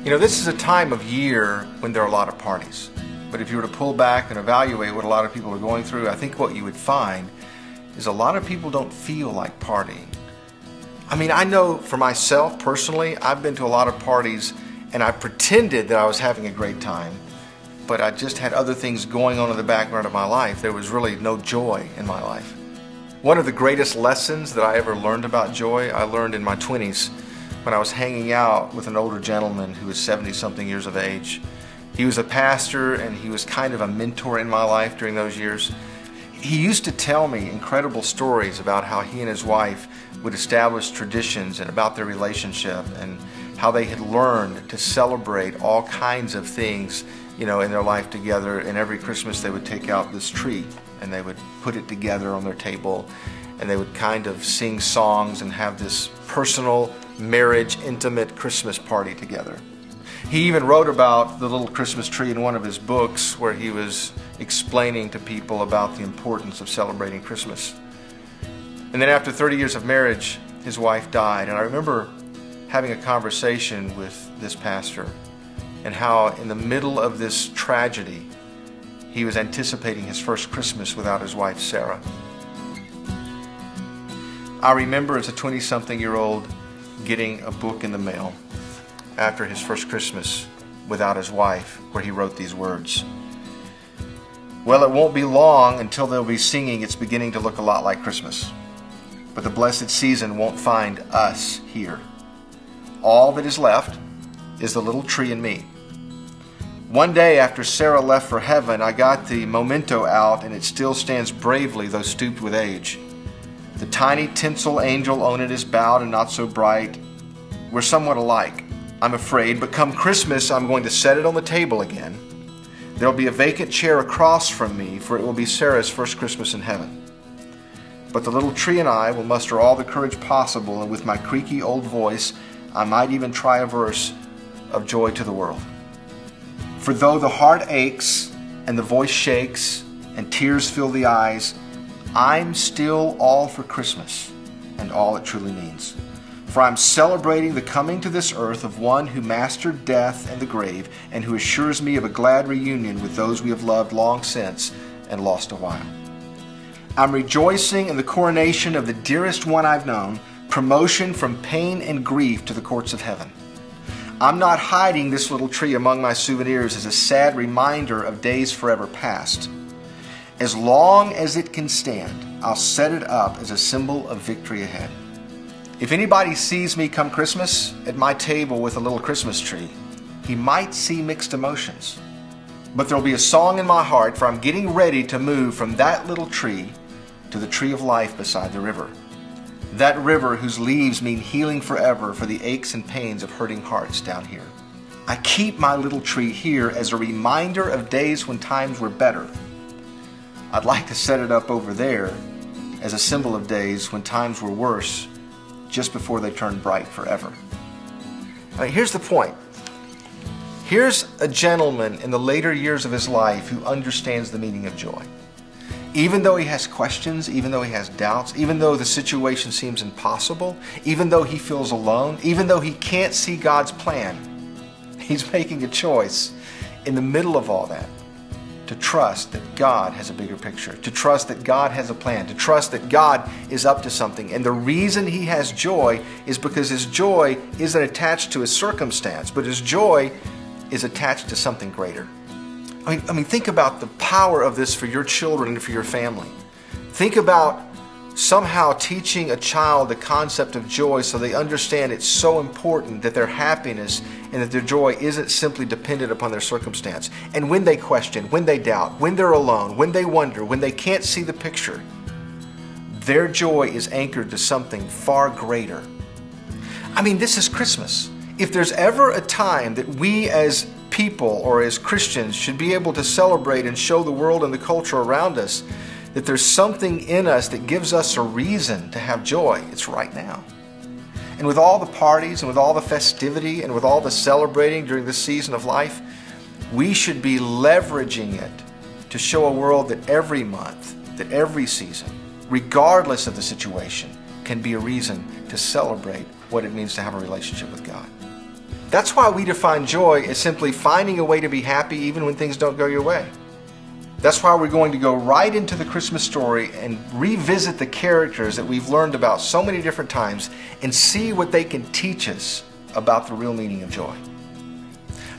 You know, this is a time of year when there are a lot of parties. But if you were to pull back and evaluate what a lot of people are going through, I think what you would find is a lot of people don't feel like partying. I mean, I know for myself personally, I've been to a lot of parties and I pretended that I was having a great time, but I just had other things going on in the background of my life. There was really no joy in my life. One of the greatest lessons that I ever learned about joy, I learned in my 20s when I was hanging out with an older gentleman who was 70-something years of age. He was a pastor and he was kind of a mentor in my life during those years. He used to tell me incredible stories about how he and his wife would establish traditions and about their relationship and how they had learned to celebrate all kinds of things, you know, in their life together. And every Christmas they would take out this tree and they would put it together on their table and they would kind of sing songs and have this personal, marriage, intimate Christmas party together. He even wrote about the little Christmas tree in one of his books where he was explaining to people about the importance of celebrating Christmas. And then after 30 years of marriage, his wife died. And I remember having a conversation with this pastor and how in the middle of this tragedy, he was anticipating his first Christmas without his wife, Sarah. I remember as a 20-something-year-old getting a book in the mail after his first Christmas without his wife, where he wrote these words. Well, it won't be long until they'll be singing It's Beginning to Look a Lot Like Christmas. But the blessed season won't find us here. All that is left is the little tree and me. One day after Sarah left for heaven, I got the memento out and it still stands bravely, though stooped with age. The tiny tinsel angel on it is bowed and not so bright. We're somewhat alike, I'm afraid, but come Christmas, I'm going to set it on the table again. There'll be a vacant chair across from me, for it will be Sarah's first Christmas in heaven. But the little tree and I will muster all the courage possible, and with my creaky old voice, I might even try a verse of Joy to the World. For though the heart aches, and the voice shakes, and tears fill the eyes, I'm still all for Christmas, and all it truly means. For I'm celebrating the coming to this earth of one who mastered death and the grave, and who assures me of a glad reunion with those we have loved long since and lost a while. I'm rejoicing in the coronation of the dearest one I've known, promotion from pain and grief to the courts of heaven. I'm not hiding this little tree among my souvenirs as a sad reminder of days forever past. As long as it can stand, I'll set it up as a symbol of victory ahead. If anybody sees me come Christmas at my table with a little Christmas tree, he might see mixed emotions. But there'll be a song in my heart, for I'm getting ready to move from that little tree to the tree of life beside the river. That river whose leaves mean healing forever for the aches and pains of hurting hearts down here. I keep my little tree here as a reminder of days when times were better. I'd like to set it up over there as a symbol of days when times were worse, just before they turned bright forever. I mean, here's the point. Here's a gentleman in the later years of his life who understands the meaning of joy. Even though he has questions, even though he has doubts, even though the situation seems impossible, even though he feels alone, even though he can't see God's plan, he's making a choice in the middle of all that to trust that God has a bigger picture, to trust that God has a plan, to trust that God is up to something. And the reason he has joy is because his joy isn't attached to his circumstance, but his joy is attached to something greater. I mean, think about the power of this for your children and for your family. Think about somehow teaching a child the concept of joy so they understand it's so important that their happiness and that their joy isn't simply dependent upon their circumstance. And when they question, when they doubt, when they're alone, when they wonder, when they can't see the picture, their joy is anchored to something far greater. I mean, this is Christmas. If there's ever a time that we as people or as Christians should be able to celebrate and show the world and the culture around us that there's something in us that gives us a reason to have joy, it's right now. And with all the parties and with all the festivity and with all the celebrating during this season of life, we should be leveraging it to show a world that every month, that every season, regardless of the situation, can be a reason to celebrate what it means to have a relationship with God. That's why we define joy as simply finding a way to be happy even when things don't go your way. That's why we're going to go right into the Christmas story and revisit the characters that we've learned about so many different times and see what they can teach us about the real meaning of joy.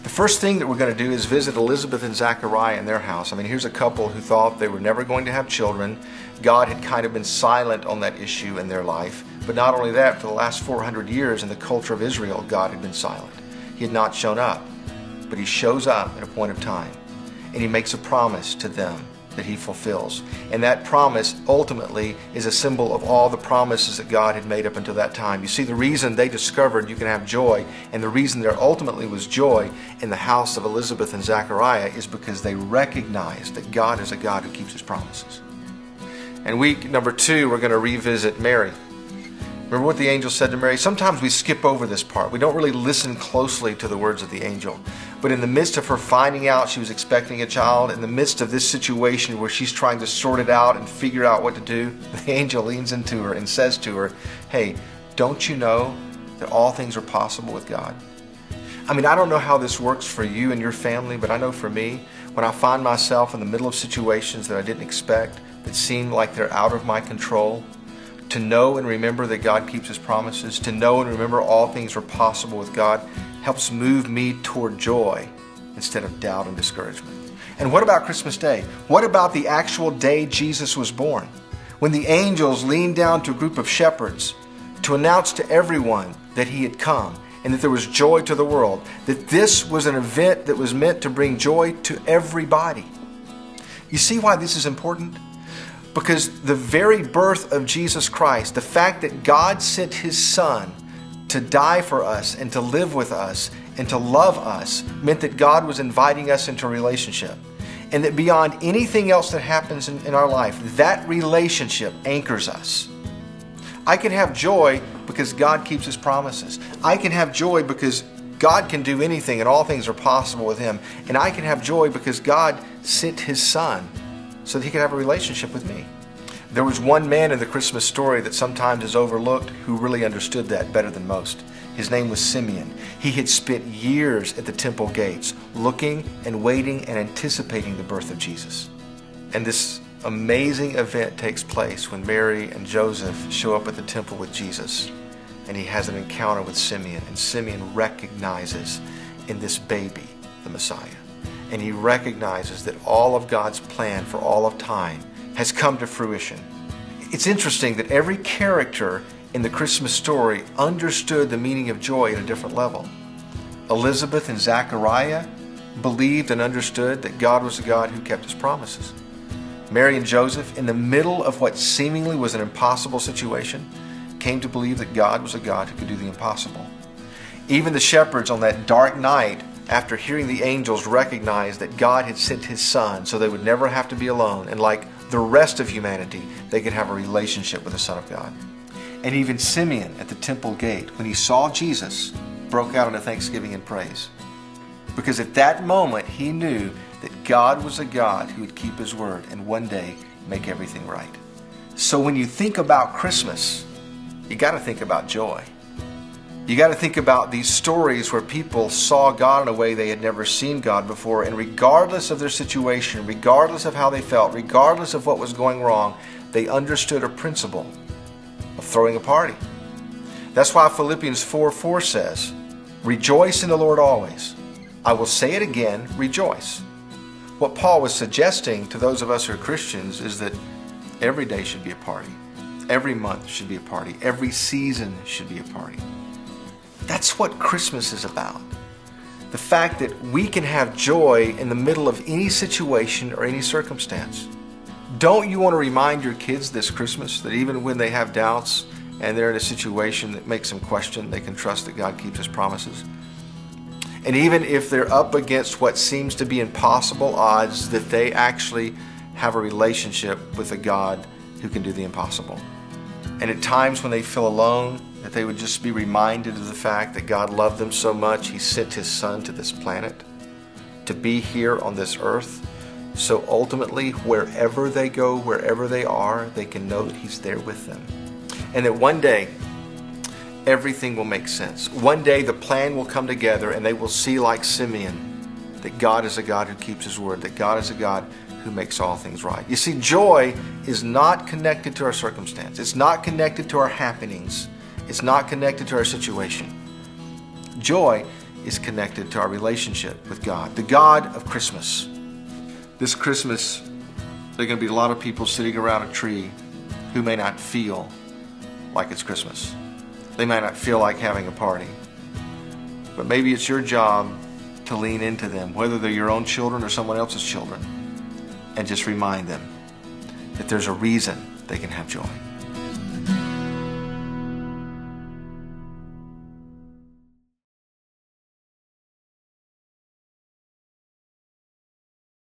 The first thing that we're going to do is visit Elizabeth and Zachariah in their house. I mean, here's a couple who thought they were never going to have children. God had kind of been silent on that issue in their life. But not only that, for the last 400 years in the culture of Israel, God had been silent. He had not shown up. But He shows up at a point of time. And He makes a promise to them that He fulfills. And that promise ultimately is a symbol of all the promises that God had made up until that time. You see, the reason they discovered you can have joy, and the reason there ultimately was joy in the house of Elizabeth and Zachariah, is because they recognized that God is a God who keeps His promises. And week number 2, we're going to revisit Mary. Remember what the angel said to Mary? Sometimes we skip over this part. We don't really listen closely to the words of the angel. But in the midst of her finding out she was expecting a child, in the midst of this situation where she's trying to sort it out and figure out what to do, the angel leans into her and says to her, hey, don't you know that all things are possible with God? I mean, I don't know how this works for you and your family, but I know for me, when I find myself in the middle of situations that I didn't expect, that seem like they're out of my control, to know and remember that God keeps His promises, to know and remember all things are possible with God, helps move me toward joy instead of doubt and discouragement. And what about Christmas Day? What about the actual day Jesus was born? When the angels leaned down to a group of shepherds to announce to everyone that He had come and that there was joy to the world, that this was an event that was meant to bring joy to everybody. You see why this is important? Because the very birth of Jesus Christ, the fact that God sent His Son to die for us and to live with us and to love us, meant that God was inviting us into a relationship. And that beyond anything else that happens in our life, that relationship anchors us. I can have joy because God keeps His promises. I can have joy because God can do anything and all things are possible with Him. And I can have joy because God sent His Son so that He could have a relationship with me. There was one man in the Christmas story that sometimes is overlooked who really understood that better than most. His name was Simeon. He had spent years at the temple gates looking and waiting and anticipating the birth of Jesus. And this amazing event takes place when Mary and Joseph show up at the temple with Jesus. And he has an encounter with Simeon. And Simeon recognizes in this baby the Messiah. And he recognizes that all of God's plan for all of time has come to fruition. It's interesting that every character in the Christmas story understood the meaning of joy at a different level. Elizabeth and Zachariah believed and understood that God was a God who kept His promises. Mary and Joseph, in the middle of what seemingly was an impossible situation, came to believe that God was a God who could do the impossible. Even the shepherds on that dark night, after hearing the angels, recognized that God had sent His Son so they would never have to be alone, and like the rest of humanity, they could have a relationship with the Son of God. And even Simeon at the temple gate, when he saw Jesus, broke out into thanksgiving and praise. Because at that moment, he knew that God was a God who would keep His word and one day make everything right. So when you think about Christmas, you got to think about joy. You got to think about these stories where people saw God in a way they had never seen God before, and regardless of their situation, regardless of how they felt, regardless of what was going wrong, they understood a principle of throwing a party. That's why Philippians 4:4 says, "Rejoice in the Lord always. I will say it again, rejoice." What Paul was suggesting to those of us who are Christians is that every day should be a party. Every month should be a party. Every season should be a party. That's what Christmas is about. The fact that we can have joy in the middle of any situation or any circumstance. Don't you want to remind your kids this Christmas that even when they have doubts and they're in a situation that makes them question, they can trust that God keeps His promises? And even if they're up against what seems to be impossible odds, that they actually have a relationship with a God who can do the impossible. And at times when they feel alone, that they would just be reminded of the fact that God loved them so much, He sent His Son to this planet to be here on this earth. So ultimately, wherever they go, wherever they are, they can know that He's there with them. And that one day, everything will make sense. One day the plan will come together and they will see, like Simeon, that God is a God who keeps His word, that God is a God who makes all things right. You see, joy is not connected to our circumstance. It's not connected to our happenings. It's not connected to our situation. Joy is connected to our relationship with God, the God of Christmas. This Christmas, there are going to be a lot of people sitting around a tree who may not feel like it's Christmas. They might not feel like having a party. But maybe it's your job to lean into them, whether they're your own children or someone else's children, and just remind them that there's a reason they can have joy.